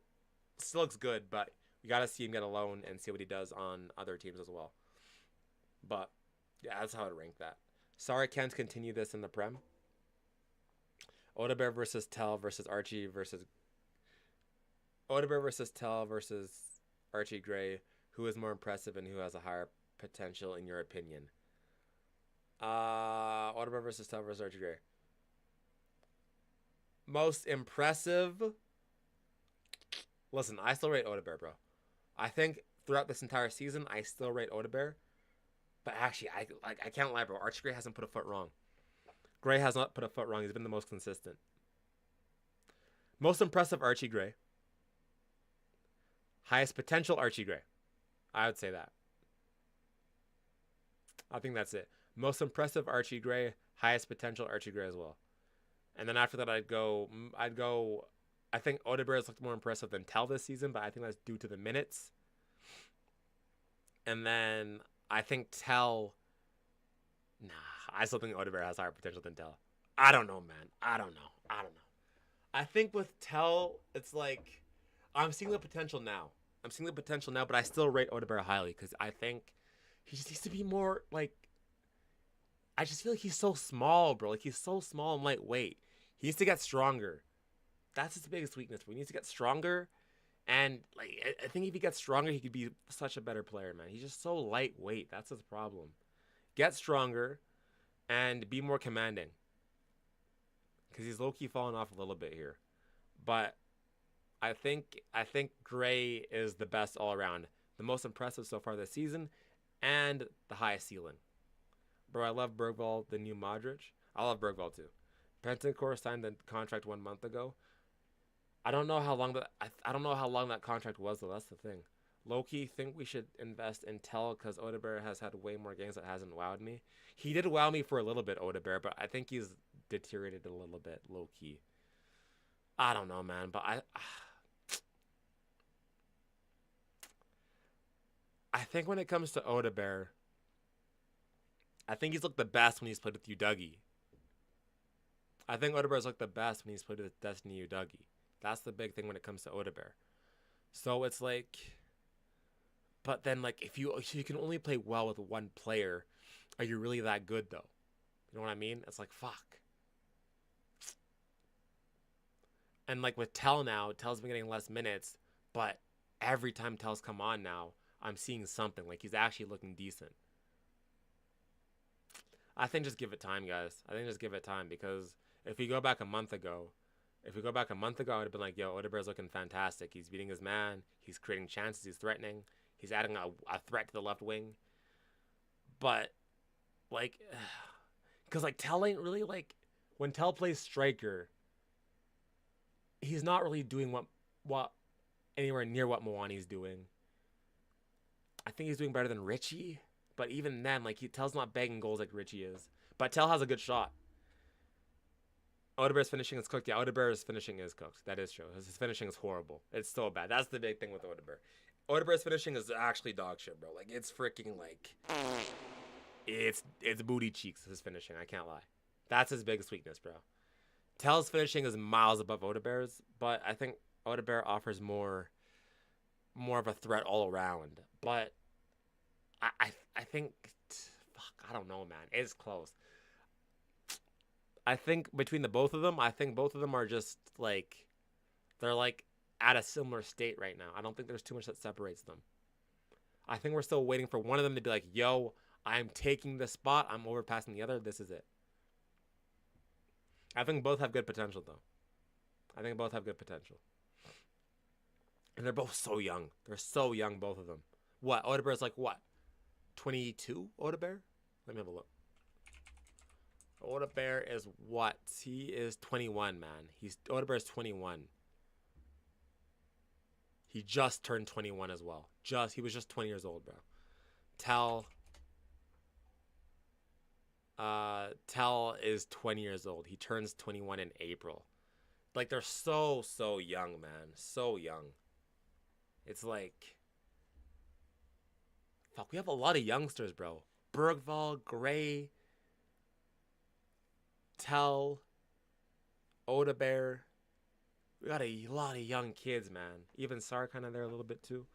still looks good, but we got to see him get a loan and see what he does on other teams as well. But yeah, that's how I'd rank that. Sorry, can't continue this in the Prem. Odebear versus Tell versus Archie versus... Odebear versus Tell versus Archie Gray. Who is more impressive and who has a higher potential in your opinion? Odebear versus Tell versus Archie Gray. Most impressive... Listen, I still rate Odebear, bro. I think throughout this entire season, I still rate Odebear. But actually, I can't lie, bro. Archie Gray hasn't put a foot wrong. Gray has not put a foot wrong. He's been the most consistent. Most impressive Archie Gray. Highest potential Archie Gray. I would say that. I think that's it. Most impressive Archie Gray. Highest potential Archie Gray as well. And then after that, I'd go. I think Odebear has looked more impressive than Tell this season, but I think that's due to the minutes. And then I think Tell... Nah, I still think Odebear has higher potential than Tell. I don't know, man. I don't know. I think with Tell, it's like... I'm seeing the potential now. But I still rate Odebear highly because I think he just needs to be more, like... I just feel like he's so small, bro. Like, he's so small and lightweight. He needs to get stronger. That's his biggest weakness. But he needs to get stronger. And, like, I think if he gets stronger, he could be such a better player, man. He's just so lightweight. That's his problem. Get stronger and be more commanding. Because he's low-key falling off a little bit here. But I think Gray is the best all around. The most impressive so far this season. And the highest ceiling. Bro, I love Bergvall, the new Modric. I love Bergvall too. Bentancur signed the contract 1 month ago. I don't know how long that contract was though. That's the thing. Low-key think we should invest in Tell because Odebear has had way more games that hasn't wowed me. He did wow me for a little bit, Odebear, but I think he's deteriorated a little bit, low-key. I don't know, man, but I think when it comes to Odebear, I think he's looked the best when he's played with Uduggy. I think Odebear's looked the best when he's played with Destiny Uduggy. That's the big thing when it comes to Odebear. So it's like, but then like if you can only play well with one player, are you really that good though? You know what I mean? It's like fuck. And like with Tell now, Tell's been getting less minutes, but every time Tell's come on now, I'm seeing something. Like he's actually looking decent. I think just give it time, guys. I think just give it time because if we go back a month ago, I would have been like, yo, Odebear's looking fantastic. He's beating his man. He's creating chances. He's threatening. He's adding a threat to the left wing. But, like, because, like, Tell ain't really, like, when Tell plays striker, he's not really doing what anywhere near what Moani's doing. I think he's doing better than Richie. But even then, like, Tell's not begging goals like Richie is. But Tell has a good shot. Odebear's finishing is cooked. Yeah, Odebear's finishing is cooked. That is true. His finishing is horrible. It's so bad. That's the big thing with Odebear. Odebear's finishing is actually dog shit, bro. Like it's freaking like it's booty cheeks. His finishing. I can't lie. That's his biggest weakness, bro. Tell's finishing is miles above Odebear's, but I think Odebear offers more of a threat all around. But I think fuck, I don't know, man. It's close. I think between the both of them, I think both of them are just like they're like at a similar state right now. I don't think there's too much that separates them. I think we're still waiting for one of them to be like, "Yo, I'm taking this spot. I'm overpassing the other. This is it." I think both have good potential though. I think both have good potential. And they're both so young. They're so young, both of them. What? Odebear's like what? 22? Odebear? Let me have a look. Odebear is what? He is 21, man. Odebear's 21. He just turned 21 as well. He was just 20 years old, bro. Tell Tell is 20 years old. He turns 21 in April. Like they're so young, man. So young. It's like fuck, we have a lot of youngsters, bro. Bergvall, Gray, Tell, Odebear. We got a lot of young kids, man. Even Sar kind of there a little bit too.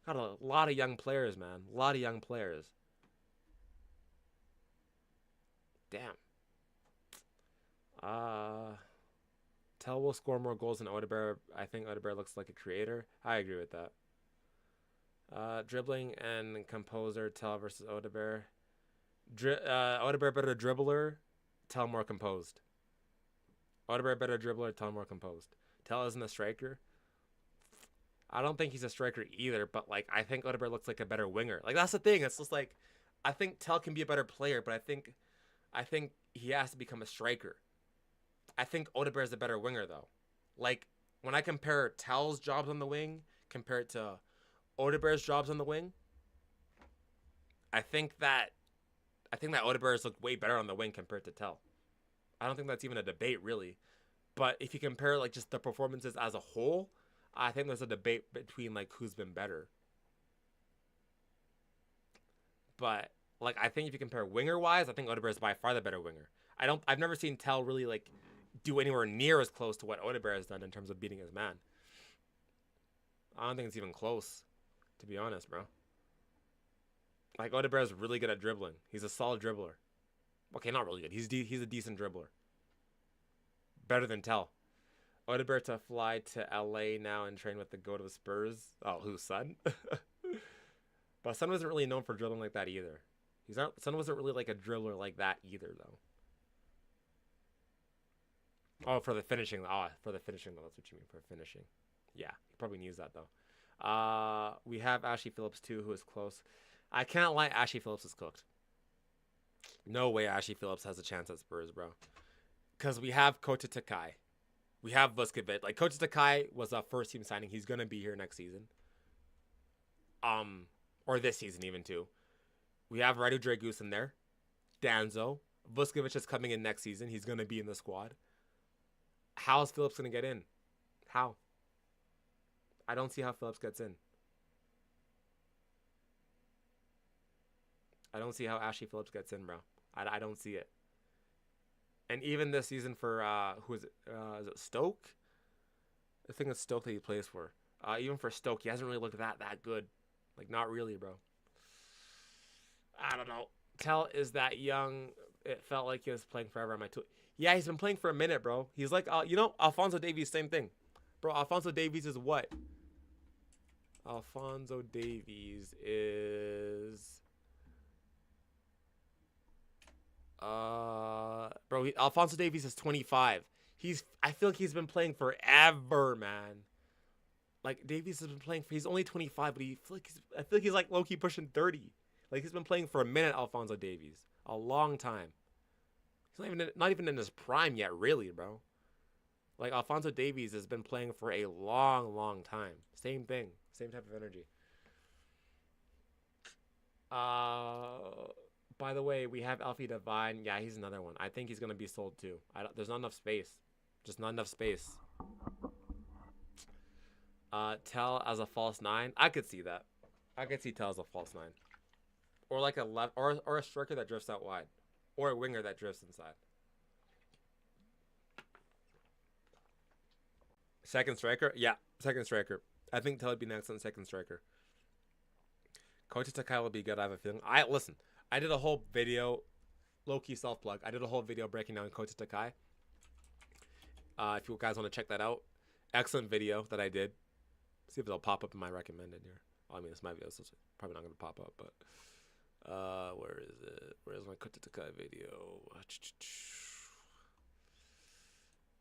Got a lot of young players, man. A lot of young players. Damn. Tell will score more goals than Odebear. I think Odebear looks like a creator. I agree with that. Dribbling and composer. Tell versus Odebear. Odebear better dribbler. Tell more composed. Odebear better dribbler. Tell more composed. Tell isn't a striker. I don't think he's a striker either, but like I think Odebear looks like a better winger. Like that's the thing. It's just like I think Tell can be a better player, but I think he has to become a striker. I think Odebear is a better winger though. Like when I compare Tell's jobs on the wing compared to Odebear's jobs on the wing, I think that Odebear's looked way better on the wing compared to Tell. I don't think that's even a debate really. But if you compare like just the performances as a whole, I think there's a debate between like who's been better. But like I think if you compare winger wise, I think Odebear is by far the better winger. I've never seen Tell really like do anywhere near as close to what Odebear has done in terms of beating his man. I don't think it's even close, to be honest, bro. Like Odebear is really good at dribbling. He's a solid dribbler. Okay, not really good. He's a decent dribbler. Better than Tell. Odebear to fly to LA now and train with the GOAT of Spurs. Oh, who's Son? But Son wasn't really known for dribbling like that either. Son wasn't really like a dribbler like that either, though. Oh, for the finishing. Oh, for the finishing, though. That's what you mean, for finishing. Yeah, he probably needs that, though. We have Ashley Phillips, too, who is close. I can't lie, Ashley Phillips is cooked. No way Ashley Phillips has a chance at Spurs, bro. Because we have Kota Takai. We have Vuskovic. Like, Kota Takai was a first-team signing. He's going to be here next season. Or this season, even, too. We have Radu Dragusin there. Danzo. Vuskovic is coming in next season. He's going to be in the squad. How's Phillips going to get in? How? I don't see how Phillips gets in. I don't see how Ashley Phillips gets in, bro. I don't see it. And even this season for who is it Stoke? I think it's Stoke that he plays for. Even for Stoke, he hasn't really looked that good. Like, not really, bro. I don't know. Tell is that young. It felt like he was playing forever on my tool. Yeah, he's been playing for a minute, bro. He's like, Alphonso Davies, same thing. Bro, Alphonso Davies is what? Alphonso Davies is... Alphonso Davies is 25. I feel like he's been playing forever, man. Like, Davies has been playing he's only 25, but I feel like he's like low-key pushing 30. Like, he's been playing for a minute, Alphonso Davies. A long time. He's not even in his prime yet, really, bro. Like, Alphonso Davies has been playing for a long time. Same thing. Same type of energy. By the way, we have Alfie Devine. Yeah, he's another one. I think he's going to be sold too. There's not enough space. Just not enough space. Tell as a false 9. I could see that. I could see Tell as a false 9. Or like a left, or a striker that drifts out wide. Or a winger that drifts inside. Second striker? Yeah, second striker. I think Tell would be an excellent second striker. Kota Takai will be good, I have a feeling. Listen, I did a whole video, low-key self-plug. I did a whole video breaking down Kota Takai. If you guys want to check that out. Excellent video that I did. See if it'll pop up in my recommended here. I mean, it's my video, so it's probably not going to pop up, but... where is it? Where's my Kota Takai video?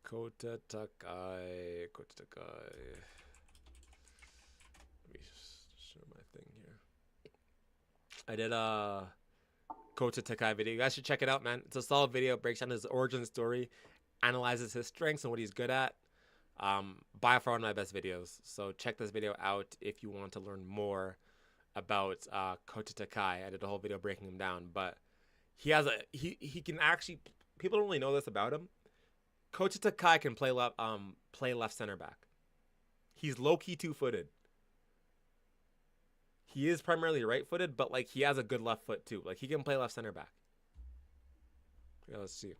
Kota Takai. Let me show my thing here. I did a Kota Takai video. You guys should check it out, man. It's a solid video. Breaks down his origin story, analyzes his strengths and what he's good at. By far one of my best videos. So check this video out if you want to learn more about Kota Takai. I did a whole video breaking him down, but he can actually, people don't really know this about him. Kota Takai can play left center back. He's low-key two-footed. He is primarily right-footed, but like he has a good left foot too. Like he can play left center back. Yeah, let's see.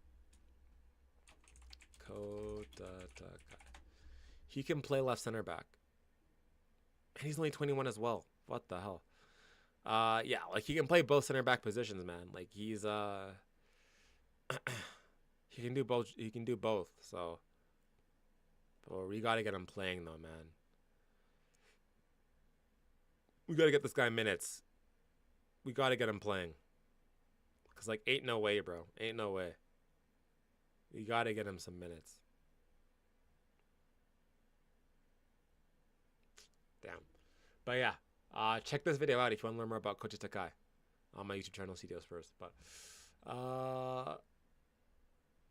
Kota Takai. He can play left center back. And he's only 21 as well. What the hell? Yeah, like he can play both center back positions, man. Like he's he can do both. He can do both. So, but we gotta get him playing though, man. We gotta get this guy minutes. We gotta get him playing. Cause like ain't no way, bro. Ain't no way. We gotta get him some minutes. Damn. But yeah. Check this video out if you want to learn more about Kota Takai on my YouTube channel, CDOs first. But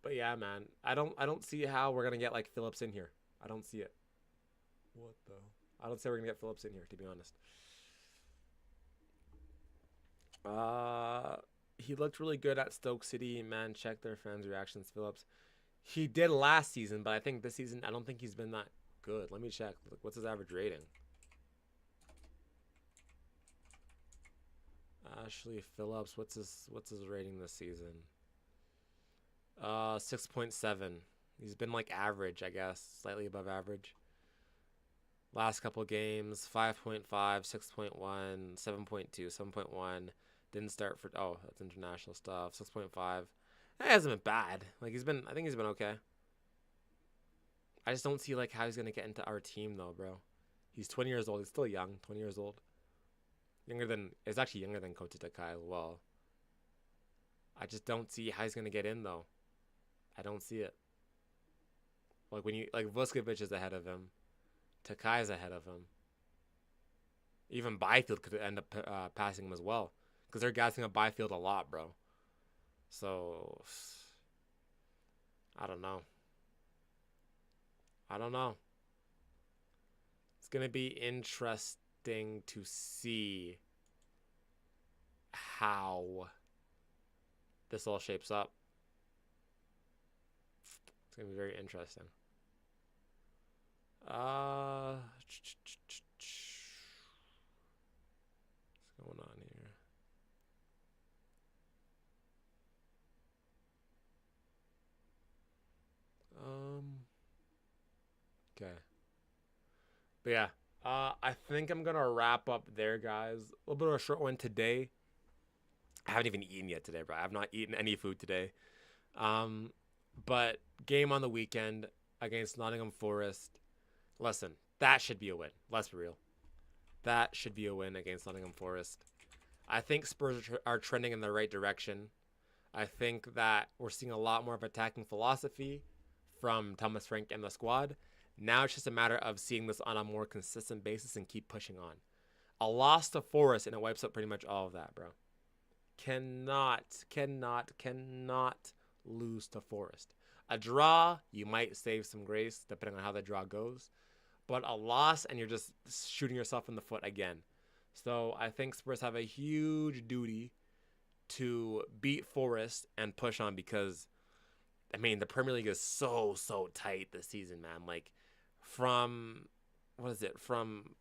yeah, man, I don't see how we're gonna get like Phillips in here. I don't see it. What the? I don't see how we're gonna get Phillips in here, to be honest. He looked really good at Stoke City. Man, check their fans' reactions. Phillips, he did last season, but I think this season I don't think he's been that good. Let me check. What's his average rating? Ashley Phillips, what's his rating this season? 6.7. He's been like average, I guess, slightly above average. Last couple games, 5.5, 6.1, 7.2, 7.1. Didn't start for that's international stuff. 6.5. That hasn't been bad. Like I think he's been okay. I just don't see like how he's gonna get into our team though, bro. He's 20 years old. He's still young. 20 years old. It's actually younger than Kota Takai as well. I just don't see how he's gonna get in though. I don't see it. Like Vuskovic is ahead of him, Takai is ahead of him. Even Byfield could end up passing him as well, because they're gassing up Byfield a lot, bro. So I don't know. It's gonna be interesting to see how this all shapes up. It's gonna be very interesting. What's going on here? Okay. But yeah, I think I'm gonna wrap up there, guys. A little bit of a short one today. I haven't even eaten yet today, bro. I have not eaten any food today. Um, but game on the weekend against Nottingham Forest. Listen, that should be a win. Let's be real. That should be a win against Nottingham Forest. I think Spurs are trending in the right direction. I think that we're seeing a lot more of attacking philosophy from Thomas Frank and the squad. Now it's just a matter of seeing this on a more consistent basis and keep pushing on. A loss to Forest and it wipes out pretty much all of that, bro. Cannot lose to Forest. A draw, you might save some grace depending on how the draw goes. But a loss and you're just shooting yourself in the foot again. So I think Spurs have a huge duty to beat Forest and push on because I mean the Premier League is so tight this season, man. Like from what is it? From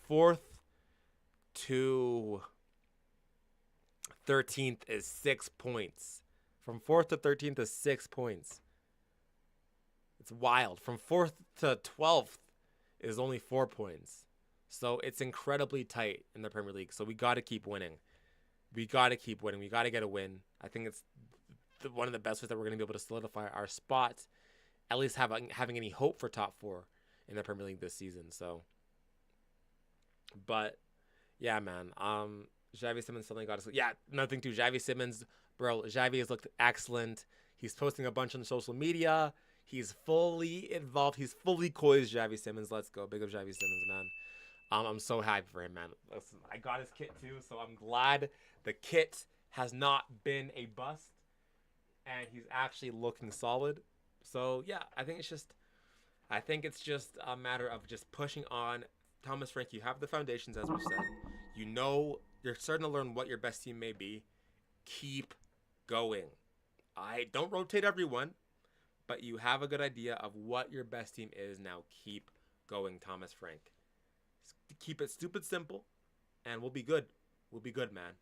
4th to 13th is 6 points. From 4th to 13th is 6 points. It's wild. From 4th to 12th is only 4 points. So it's incredibly tight in the Premier League. So we got to keep winning. We got to keep winning. We got to get a win. I think it's one of the best ways that we're going to be able to solidify our spot, at least having any hope for top 4 in the Premier League this season. So, but yeah, man. Xavi Simmons suddenly got us. Yeah, nothing to Xavi Simmons, bro. Xavi has looked excellent. He's posting a bunch on social media. He's fully involved. He's fully coised. Xavi Simmons. Let's go. Big up Xavi Simmons, man. I'm so happy for him, man. Listen, I got his kit too, so I'm glad the kit has not been a bust, and he's actually looking solid. So yeah, I think it's just a matter of just pushing on. Thomas Frank, you have the foundations, as we said. You know, you're starting to learn what your best team may be. Keep going. I don't rotate everyone, but you have a good idea of what your best team is now. Keep going, Thomas Frank. Keep it stupid simple, and we'll be good. We'll be good, man.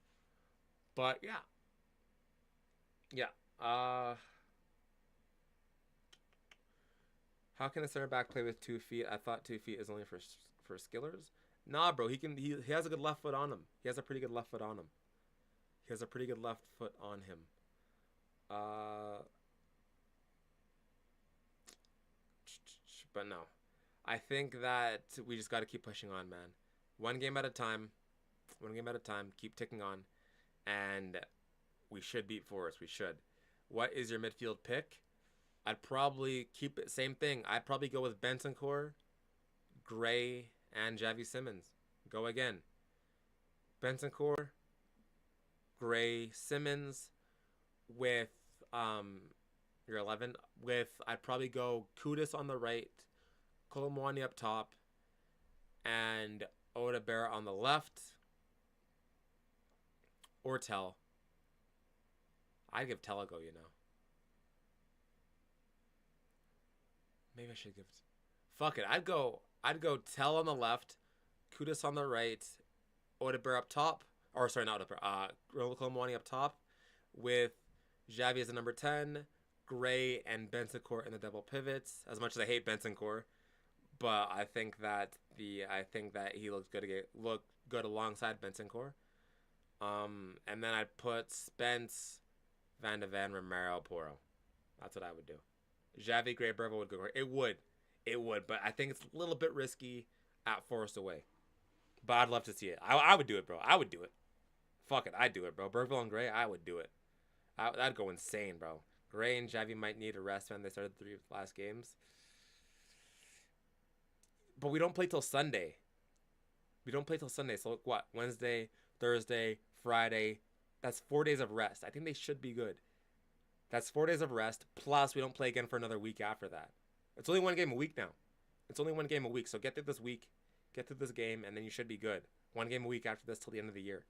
But yeah. How can a center back play with 2 feet? I thought 2 feet is only for skillers. Nah, bro. He has a good left foot on him. He has a pretty good left foot on him. He has a pretty good left foot on him. But no. I think that we just got to keep pushing on, man. One game at a time. One game at a time. Keep ticking on. And we should beat Forest. We should. What is your midfield pick? I'd probably keep it same thing. I'd probably go with Bentancur, Gray, and Xavi Simmons. Go again. Bentancur, Gray, Simmons with your 11. I'd probably go Kudus on the right, Kolomwani up top, and Odabera on the left. Or Tell. I'd give Tell a go, you know. Maybe I should give. Fuck it. I'd go Tell on the left, Kudus on the right, Odabera up top. Or sorry, not Odabera. Kolomwani up top, with Xavi as the number 10, Gray and Bentancur in the double pivots. As much as I hate Bentancur, but I think that he looks good alongside Bentancur. And then I'd put Spence, Van de Ven, Romero, Porro. That's what I would do. Xavi, Gray, Bervo would go. It would, but I think it's a little bit risky at Forest away. But I'd love to see it. I would do it, bro. I would do it. Fuck it, I'd do it, bro. Bergville and Gray, I would do it. That'd go insane, bro. Gray and Xavi might need a rest when they started the 3 last games. But we don't play till Sunday. So what? Wednesday, Thursday, Friday. That's 4 days of rest. I think they should be good. That's 4 days of rest. Plus, we don't play again for another week after that. It's only one game a week now. It's only one game a week. So get through this week, get through this game, and then you should be good. One game a week after this till the end of the year.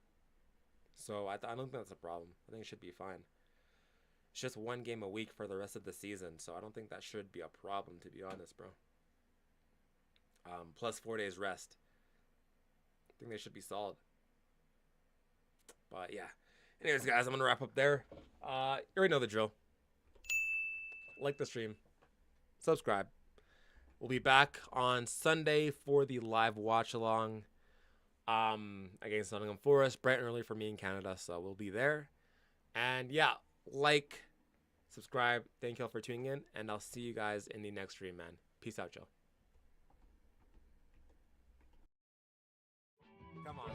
So I don't think that's a problem. I think it should be fine. It's just one game a week for the rest of the season. So I don't think that should be a problem, to be honest, bro. plus 4 days rest. I think they should be solid. But yeah. Anyways, guys, I'm going to wrap up there. You already know the drill. Like the stream. Subscribe. We'll be back on Sunday for the live watch along against Nottingham Forest, bright and early for me in Canada, so we'll be there. And yeah, like, subscribe. Thank you all for tuning in, and I'll see you guys in the next stream, man. Peace out, Joe. Come on,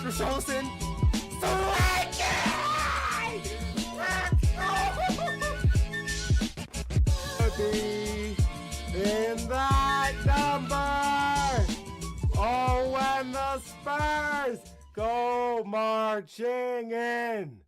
Richarlison. Be in that number. Oh, when the Spurs go marching in.